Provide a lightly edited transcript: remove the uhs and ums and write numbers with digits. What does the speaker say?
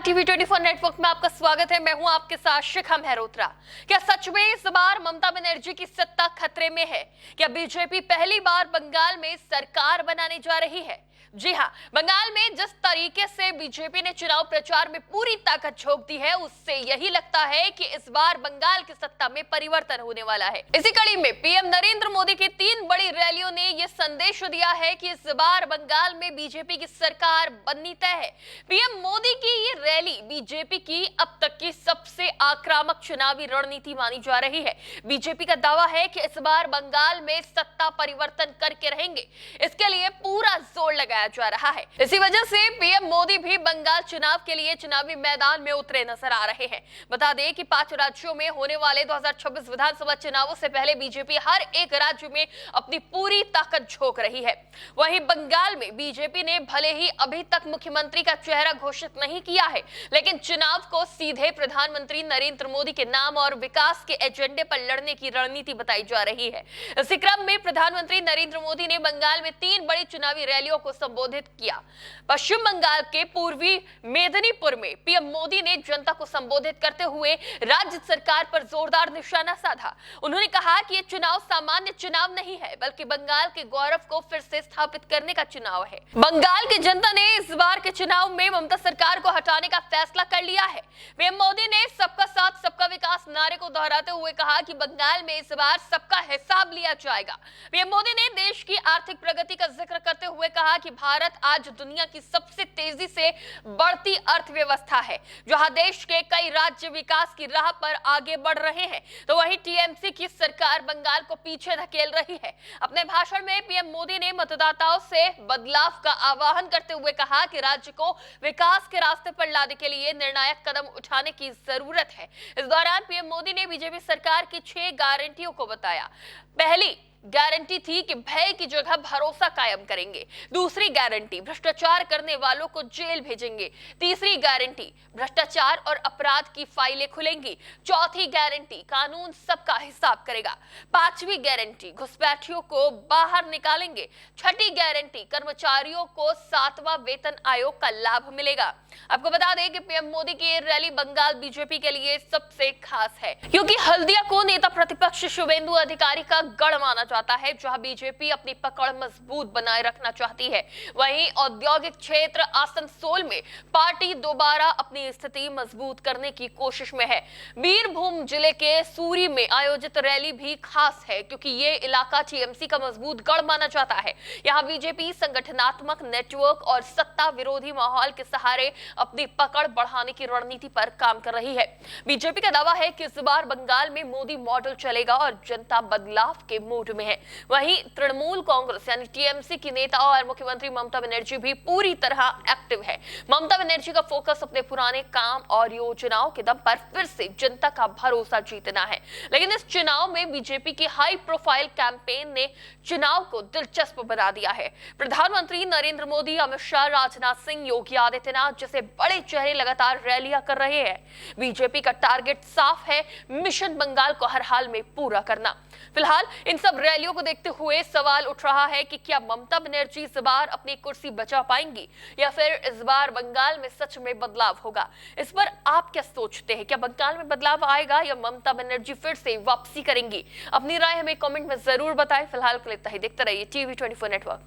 TV 24 network में आपका स्वागत है। मैं हूं आपके साथ शिखा मेहरोत्रा। क्या सच में इस बार ममता बनर्जी की सत्ता खतरे में है? क्या बीजेपी पहली बार बंगाल में सरकार बनाने जा रही है? जी हां, बंगाल में जिस तरीके से बीजेपी ने चुनाव प्रचार में पूरी ताकत झोंक दी है, उससे यही लगता है कि इस बार बंगाल की सत्ता में परिवर्तन होने वाला है। इसी कड़ी में पीएम नरेंद्र मोदी की 3 बड़ी रैलियों ने यह संदेश दिया है कि इस बार बंगाल में बीजेपी की सरकार बननी तय है। पीएम मोदी की ये रैली बीजेपी की अब तक की सबसे आक्रामक चुनावी रणनीति मानी जा रही है। बीजेपी का दावा है कि इस बार बंगाल में सत्ता परिवर्तन करके रहेंगे। इसके लिए पूरा जोर लगाया जा रहा है। इसी वजह से पीएम मोदी भी बंगाल चुनाव के लिए चुनावी मैदान में उतरे नजर आ रहे हैं। बता दें कि 5 राज्यों में होने वाले 2026 विधानसभा चुनावों से पहले बीजेपी हर एक राज्य में अपनी पूरी ताकत झोंक रही है। वहीं बंगाल में बीजेपी ने भले ही अभी तक मुख्यमंत्री का चेहरा घोषित नहीं किया है, लेकिन चुनाव को सीधे प्रधानमंत्री नरेंद्र मोदी के नाम और विकास के एजेंडे पर लड़ने की रणनीति बताई जा रही है। इसी क्रम में प्रधानमंत्री नरेंद्र मोदी ने बंगाल में 3 बड़ी चुनावी रैलियों को संबोधित किया। पश्चिम बंगाल के पूर्वी मेदिनीपुर में पीएम मोदी ने जनता को संबोधित करते हुए राज्य सरकार पर जोरदार निशाना साधा। उन्होंने कहा कि ये चुनाव सामान्य चुनाव नहीं है, बल्कि बंगाल के गौरव को फिर से स्थापित करने का चुनाव है। बंगाल की जनता ने इस बार के चुनाव में ममता सरकार को हटाने का फैसला कर लिया है। पीएम मोदी ने सबका साथ सबका विकास नारे को दोहराते हुए कहा कि बंगाल में इस बार सबका हिसाब लिया जाएगा। पीएम मोदी ने देश की आर्थिक प्रगति का जिक्र करते हुए कहा कि भारत आज दुनिया की सबसे तेजी से बढ़ती अर्थव्यवस्था है, जहां देश के कई राज्य विकास की राह पर आगे बढ़ रहे हैं, तो वहीं टीएमसी की सरकार बंगाल को पीछे धकेल रही है। अपने भाषण में पीएम मोदी ने मतदाताओं से बदलाव का आह्वान करते हुए कहा कि राज्य को विकास के रास्ते पर लाने के लिए निर्णायक कदम उठाने की जरूरत है। इस दौरान पीएम मोदी ने बीजेपी सरकार की 6 गारंटियों को बताया। पहली गारंटी थी कि भय की जगह भरोसा कायम करेंगे। दूसरी गारंटी, भ्रष्टाचार करने वालों को जेल भेजेंगे। तीसरी गारंटी, भ्रष्टाचार और अपराध की फाइलें खुलेंगी। चौथी गारंटी, कानून सबका हिसाब करेगा। 5वीं गारंटी, घुसपैठियों को बाहर निकालेंगे। 6ठी गारंटी, कर्मचारियों को 7वां वेतन आयोग का लाभ मिलेगा। आपको बता दें कि पीएम मोदी की ये रैली बंगाल बीजेपी के लिए सबसे खास है, क्योंकि हल्दिया को नेता प्रतिपक्ष शुवेंदु अधिकारी का गढ़ माना जाता है, जहां बीजेपी अपनी पकड़ मजबूत बनाए रखना चाहती है। वहीं औद्योगिक क्षेत्र आसनसोल में पार्टी दोबारा अपनी स्थिति मजबूत करने की कोशिश में है। बीरभूम जिले के सूरी में आयोजित रैली भी खास है, क्योंकि ये इलाका टीएमसी का मजबूत गढ़ माना जाता है। यहाँ बीजेपी संगठनात्मक नेटवर्क और सत्ता विरोधी माहौल के सहारे अपनी पकड़ बढ़ाने की रणनीति पर काम कर रही है। बीजेपी का दावा है कि इस बार बंगाल में मोदी मॉडल चलेगा और जनता बदलाव के मूड में है। वहीं तृणमूल कांग्रेस यानी टीएमसी की नेता और मुख्यमंत्री ममता बनर्जी भी पूरी तरह एक्टिव है। ममता बनर्जी का फोकस अपने पुराने काम और योजनाओं के दम पर फिर से जनता का भरोसा जीतना है। लेकिन इस चुनाव में बीजेपी की हाई प्रोफाइल कैंपेन ने चुनाव को दिलचस्प बना दिया है। प्रधानमंत्री नरेंद्र मोदी, अमित शाह, राजनाथ सिंह, योगी आदित्यनाथ जैसे बड़े चेहरे लगातार रैलियां कर रहे हैं। बीजेपी का टारगेट साफ है, मिशन बंगाल को हर हाल में पूरा करना। फिलहाल इन सब रैलियों को देखते हुए सवाल उठ रहा है कि क्या ममता बनर्जी इस बार अपनी कुर्सी बचा पाएंगी, या फिर इस बार बंगाल में सच में बदलाव होगा? इस पर आप क्या सोचते हैं? क्या बंगाल में बदलाव आएगा या ममता बनर्जी फिर से वापसी करेंगी? अपनी राय हमें कमेंट में जरूर बताएं। फिलहाल के लिए इतना ही। देखते रहिए टीवी 24 नेटवर्क।